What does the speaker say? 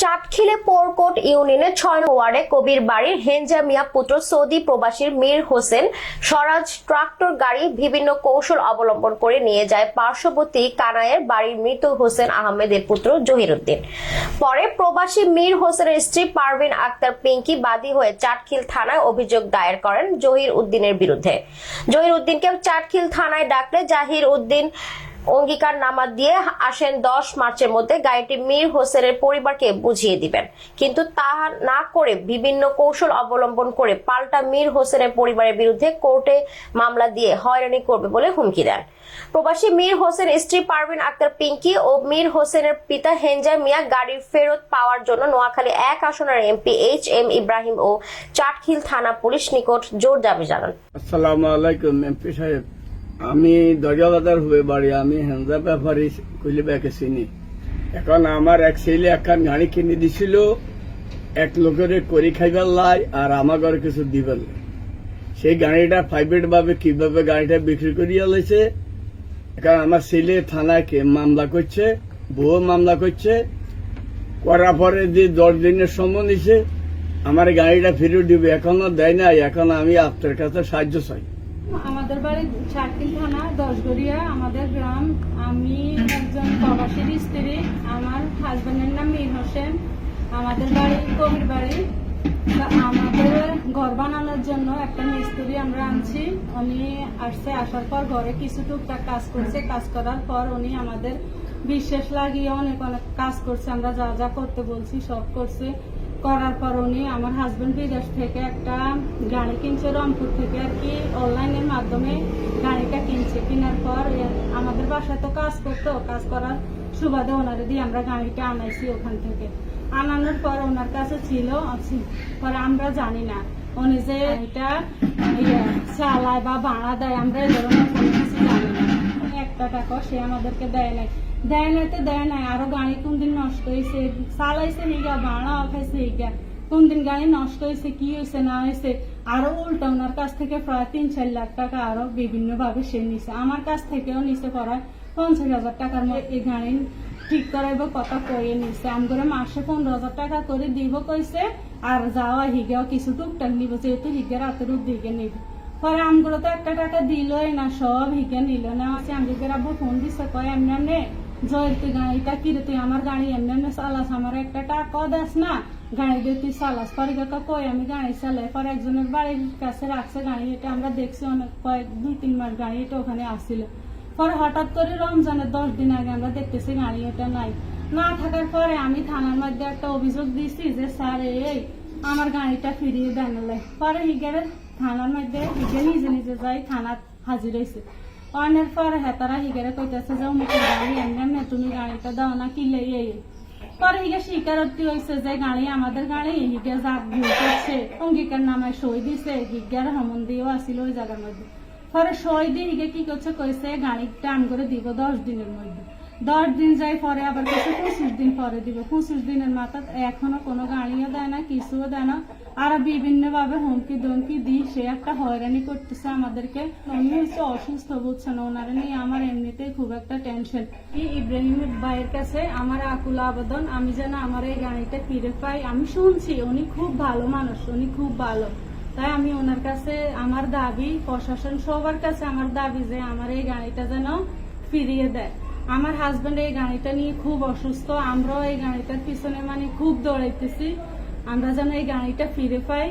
চাটখিলে পোরকোট ইউনিয়নের ৬ নং ওয়ার্ডে কবির বাড়ির হেনজা মিয়া পুত্র সৌদি প্রবাসীর মীর হোসেন স্বরাজ ট্রাক্টর গাড়ি বিভিন্ন কৌশল অবলম্বন করে নিয়ে যায় পার্শ্ববর্তী কানাইয়ের বাড়ির মৃত হোসেন আহমেদের পুত্র জহির উদ্দিন। পরে প্রবাসী মীর হোসেনের স্ত্রী পারভিন আক্তার পিঙ্কি বাদী হয়ে চাটখিল থানায় অভিযোগ দায়ের করেন জহির উদ্দিনের বিরুদ্ধে। জহির উদ্দিনকে চাটখিল থানায় ডাকলে জাহির উদ্দিন অঙ্গীকার নামা দিয়ে আসেন 10 মার্চের মধ্যে গাড়িটি মীর হোসেনের পরিবারকে বুঝিয়ে দিবেন, কিন্তু তা না করে বিভিন্ন কৌশল অবলম্বন করে পাল্টা মীর হোসেনের পরিবারের বিরুদ্ধে কোর্টে মামলা দিয়ে হয়রানি করবে বলে হুমকি দেন। প্রবাসী মীর হোসেন স্ত্রী পারভিন আক্তার পিঙ্কি ও মীর হোসেনের পিতা হেনজা মিয়া গাড়ির ফেরত পাওয়ার জন্য নোয়াখালী 1 আসনের এমপি HM ইব্রাহিম ও চাটখিল থানা পুলিশ নিকট জোর দাবি জানান। আসসালামু আলাইকুম এমপি সাহেব, আমি দরজাবাজার হয়ে বাড়ি, আমি হেনজা ব্যাপারী কইলে ব্যাকে চিনি। এখন আমার এক ছেলে একখান গাড়ি কিনে দিছিল এক লোকের করি খাইবার লাই আর আমার ঘরে কিছু দিবার লাই। সেই গাড়িটা প্রাইভেট ভাবে কিভাবে গাড়িটা বিক্রি করিয়া লাইছে। এখন আমার ছেলে থানায় মামলা করছে, বউ মামলা করছে, করার পরে যে 10 দিনের সময় নিছে আমার গাড়িটা ফেরত দিবে, এখনো দেয় নাই। এখন আমি আপনার কাছে সাহায্য চাই। আমাদের বাড়ি চাটখিল থানা 10 গড়িয়া আমাদের গ্রাম। আমি একজন প্রবাসীর স্ত্রী, আমার হাজবেন্ডের নাম মীর হোসেন, আমাদের বাড়ি কবির বাড়ি। আমাদের ঘর বানানোর জন্য একটা মিস্ত্রি আমরা আনছি। উনি আসছে, আসার পর ঘরে কিছু টুকটাক কাজ করছে। কাজ করার পর উনি আমাদের বিশ্বাস লাগিয়ে অনেক কাজ করছে। আমরা যা যা করতে বলছি সব করছে। করার পর উনি আমার হাজবেন্ড বিদেশ থেকে একটা গাড়ি কিনছে, রংপুর থেকে আর কি অনলাইনের মাধ্যমে গাড়িটা কিনছে। কেনার পর আমাদের বাসায় তো কাজ করতো, কাজ করার সুবাদে ওনারে দিয়ে আমরা গাড়িটা আনাইছি। ওখান থেকে আনানোর পর ওনার কাছে ছিল, পরে আমরা জানি না উনি যে এটা চালায় বা ভাড়া দেয়, আমরা এই ধরনের কোনো কিছু জানি না। 1 টাকা সে আমাদেরকে দেয় নাই, দেয় নাই। আরো গাড়ি কোনদিন নষ্ট হয়েছে, চালাইছে হিগা, ভাড়া খাইছে হিগা, কোনদিন গাড়ি নষ্ট হয়েছে, কি হয়েছে না হয়েছে, আরো উল্টা ওনার কাছ থেকে প্রায় 3-4 লাখ টাকা আরো বিভিন্ন ভাবে সে নিছে। আমার কাছ থেকেও নিছে প্রায় 50,000 টাকার মতো। এই গাড়ি ঠিক করাইব কথা কয়ে নিছে। আমগরে মাসে 15,000 টাকা করে দিব কইছে, আর যাওয়া হিগেও কিছু টুকটাক নিব, যেহেতু হিগে রাতের দিকে নিব। পরে আমগুলো তো 1 টাকা দিলই না, সব হিগে নিল না। আমগের আব্বু ফোন দিছে, কয় এমনি জয়ের তুই গাড়িটা কিরে, তুই আমার গাড়ি এমনি চালাস, আমার 1 টাকা দেস না, গাড়ি দিয়ে তুই চালাস। পরে কাকা কই আমি গাড়ি চালাই। পরে একজনের বাড়ির কাছে রাখছে গাড়ি, এটা আমরা দেখছি অনেক 2-3 মাস গাড়ি এটা ওখানে আসছিল। পরে হঠাৎ করে রমজানের 10 দিন আগে আমরা দেখতেছি গাড়ি এটা নাই। না থাকার পরে আমি থানার মধ্যে একটা অভিযোগ দিছি যে স্যার এই আমার গাড়িটা ফিরিয়ে দেন। পরে হিগের থানার মধ্যে হিগে নিজে নিজে যাই থানার হাজির হয়েছে। অনেক পরে হেতারা হিগেরে কইতেছে যে মুখের গাড়ি এমনি তুমি গাড়িটা দাও না, কিলে এই। পরে হিগে স্বীকারোক্তি হয়েছে যে গাড়ি আমাদের গাড়ি। হিগে যাক ভুল করছে, অঙ্গীকার নামায় সই দিছে, হিগের হমন দিয়েও আসিল ওই জায়গার মধ্যে। পরে সই দিয়ে হিগে কি করছে, কইছে গাড়িটা আম করে দিব 10 দিনের মধ্যে। 10 দিন যাই, পরে আবার কিছু 25 দিন পরে দিব। 25 দিনের মাথা এখনো কোনো গাড়িও দেয় না, কিছুও দেয় না। আর বিভিন্ন ভাবে হুমকি ধমকি দিই সে একটা হয়রানি করতেছে আমাদেরকে। উনি হচ্ছে অসুস্থ, বুঝছেন, ওনারা নিয়ে আমার এমনিতেই খুব একটা টেনশন। ইব্রাহিমের ভাইয়ের কাছে আমার আকুল আবেদন, আমি যেন আমার এই গাড়িটা ফিরে পাই। আমি শুনছি উনি খুব ভালো মানুষ, উনি খুব ভালো। তাই আমি ওনার কাছে আমার দাবি, প্রশাসন সবার কাছে আমার দাবি যে আমার এই গাড়িটা যেন ফিরিয়ে দেয়। আমার হাজবেন্ড এই গাড়িটা নিয়ে খুব অসুস্থ, আমরাও এই গাড়িটার পিছনে খুব দৌড়াইতেছি, আমরা যেন এই গাড়িটা ফিরে পাই।